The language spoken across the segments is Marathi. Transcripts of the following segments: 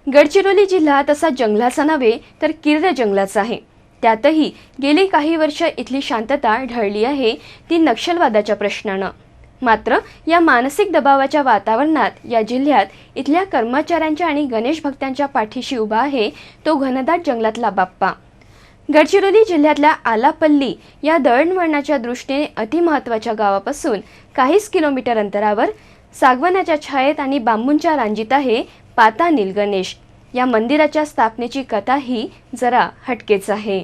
गडचिरोली जिल्हा तसा जंगलाचा नव्हे तर किर्र जंगलाचा आहे। त्यातही गेली काही वर्ष इथली शांतता ढळली आहे ती नक्षलवादाच्या प्रश्नानं। मात्र या मानसिक दबावाच्या वातावरणात या जिल्ह्यात इथल्या कर्मचाऱ्यांच्या आणि गणेश भक्तांच्या पाठीशी उभा आहे तो घनदाट जंगलातला बाप्पा। गडचिरोली जिल्ह्यातल्या आलापल्ली या दळणवळणाच्या दृष्टीने अतिमहत्त्वाच्या गावापासून काहीच किलोमीटर अंतरावर सागवानाच्या छायेत आणि बांबूंच्या रांजीत आहे पातानील गणेश। या मंदिराच्या स्थापनेची कथाही जरा हटकेच आहे।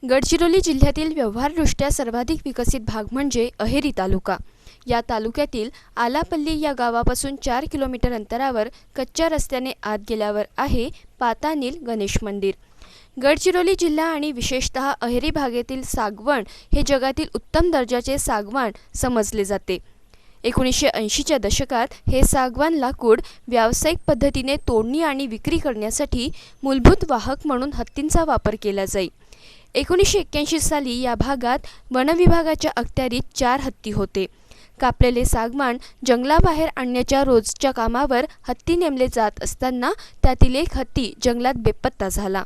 गडचिरोली जिल्ह्यातील व्यवहारदृष्ट्या सर्वाधिक विकसित भाग म्हणजे अहेरी तालुका। या तालुक्यातील आलापल्ली या गावापासून 4 किलोमीटर अंतरावर कच्च्या रस्त्याने आत गेल्यावर आहे पातानील गणेश मंदिर। गडचिरोली जिल्हा आणि विशेषतः अहेरी भागातील सागवण हे जगातील उत्तम दर्जाचे सागवान समजले जाते। 1980च्या दशकात हे सागवान लाकूड व्यावसायिक पद्धतीने तोडणी आणि विक्री करण्यासाठी मूलभूत वाहक म्हणून हत्तींचा वापर केला जाई। 1981 साली या भागात वनविभागाच्या अखत्यारीत 4 हत्ती होते। कापलेले सागवान जंगलाबाहेर आणण्याच्या रोजच्या कामावर हत्ती नेमले जात असताना त्यातील एक हत्ती जंगलात बेपत्ता झाला।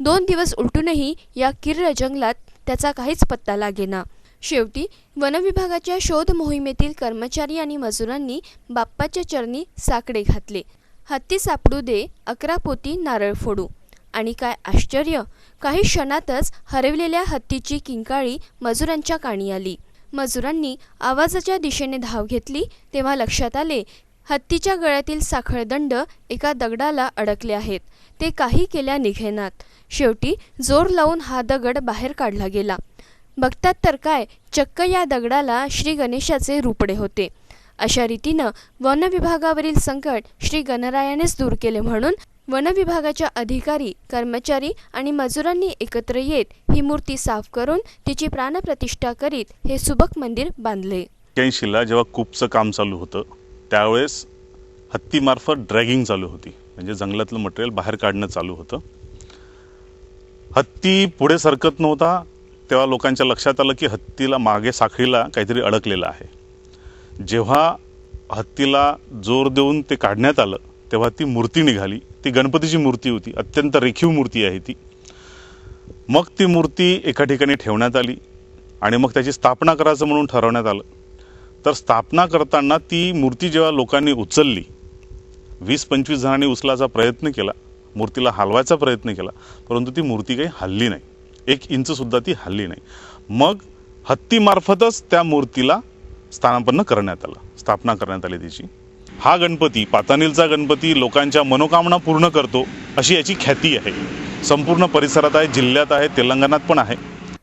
2 दिवस उलटूनही या किर्र जंगलात त्याचा काहीच पत्ता लागेना। शेवटी वनविभागाच्या शोध मोहिमेतील कर्मचारी आणि मजुरांनी बाप्पाच्या चरणी साकडे घातले। हत्ती सापडू दे, 11 पोती नारळ फोडू। आणि काय आश्चर्य, काही क्षणातच हरवलेल्या हत्तीची किंकाळी मजुरांच्या कानी आली। मजुरांनी आवाजाच्या दिशेने धाव घेतली तेव्हा लक्षात आले हत्तीच्या गळ्यातील साखळदंड एका दगडाला अडकले आहेत। ते काही केल्या निघेनात। शेवटी जोर लावून हा दगड बाहेर काढला गेला। बघतात तर काय, चक्क या दगडाला श्री गणेशाचे रूपडे होते। अशा रीतीनं वनविभागावरील संकट श्री गणरायानेच दूर केले म्हणून वनविभागाच्या अधिकारी, कर्मचारी आणि मजुरांनी एकत्र येत ही मूर्ती साफ करून तिची प्राणप्रतिष्ठा करीत हे सुबक मंदिर बांधले। 81ला जेव्हा कूपचं काम चालू होतं त्यावेळेस हत्तीमार्फत ड्रॅगिंग चालू होती, म्हणजे जंगलातलं मटेरियल बाहेर काढणं चालू होतं। हत्ती पुढे सरकत नव्हता तेव्हा लोकांच्या लक्षात आलं की हत्तीला मागे साखळीला काहीतरी अडकलेलं आहे। जेव्हा हत्तीला जोर देऊन ते काढण्यात आलं तेव्हा ती मूर्ती निघाली। ती गणपतीची मूर्ती होती, अत्यंत रेखीव मूर्ती आहे ती। मग ती मूर्ती एका ठिकाणी ठेवण्यात आली आणि मग त्याची स्थापना करायचं म्हणून ठरवण्यात आलं। तर स्थापना करताना ती मूर्ती जेव्हा लोकांनी उचलली, 20-25 जणांनी उचलायचा प्रयत्न केला, मूर्तीला हलवायचा प्रयत्न केला, परंतु ती मूर्ती काही हलली नाही, 1 इंच सुद्धा ती हलली नाही। मग हत्तीमार्फतच त्या मूर्तीला स्थानापन्न करण्यात आलं, स्थापना करण्यात आली तिची। हा गणपती, पातानीलचा गणपती लोकांच्या मनोकामना पूर्ण करतो अशी याची ख्याती आहे। संपूर्ण परिसरात आहे, जिल्ह्यात आहे, तेलंगणात पण आहे।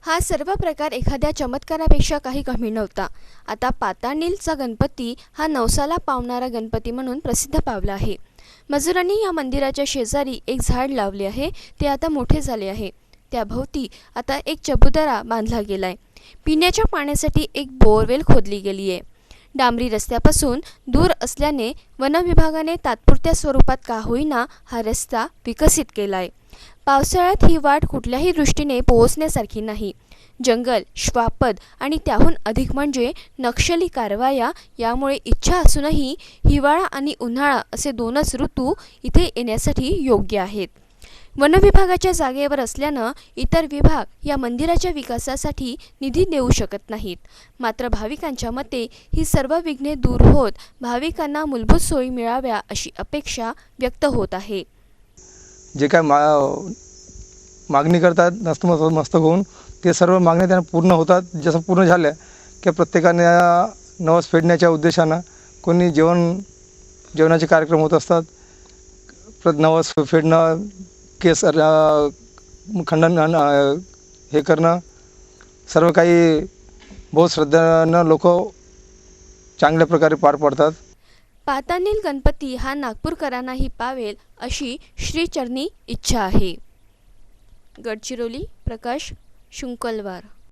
हा सर्व प्रकार एखाद्या चमत्कारापेक्षा काही कमी नव्हता। आता पातानीलचा गणपती हा नवसाला पावणारा गणपती म्हणून प्रसिद्ध पावला आहे। मजुरांनी या मंदिराच्या शेजारी एक झाड लावले आहे, ते आता मोठे झाले आहे। त्याभोवती आता एक चबुतरा बांधला गेलाय। पिण्याच्या पाण्यासाठी एक बोरवेल खोदली गेली आहे। डांबरी रस्त्यापासून दूर असल्याने वनविभागाने तात्पुरत्या स्वरूपात का होईना हा रस्ता विकसित केलाय। पावसाळ्यात ही वाट कुठल्याही दृष्टीने पोहोचण्यासारखी नाही। जंगल, श्वापद आणि त्याहून अधिक म्हणजे नक्षली कारवाया यामुळे इच्छा असूनही हिवाळा आणि उन्हाळा असे 2च ऋतू इथे येण्यासाठी योग्य आहेत। वनविभागाच्या जागेवर असल्यानं इतर विभाग या मंदिराच्या विकासासाठी निधी देऊ शकत नाहीत। मात्र भाविकांच्या मते ही सर्व विघ्ने दूर होत भाविकांना मूलभूत सोयी मिळाव्या अशी अपेक्षा व्यक्त होत आहे। जे काय मागणी करतात नतमस्तक होऊन ते सर्व मागण्या त्यांना पूर्ण होतात। जसं पूर्ण झाल्या की प्रत्येकाने नवस फेडण्याच्या उद्देशानं कोणी जेवणाचे कार्यक्रम होत असतात। नवस फेडणं, केस खंडन हे करणं, सर्व काही बहुत श्रद्धेनं लोक चांगल्या प्रकारे पार पाडतात। पातानील गणपती हा नागपूरकरांनाही पावेल अशी श्रीचरणी इच्छा आहे। गडचिरोली, प्रकाश शुंकलवार।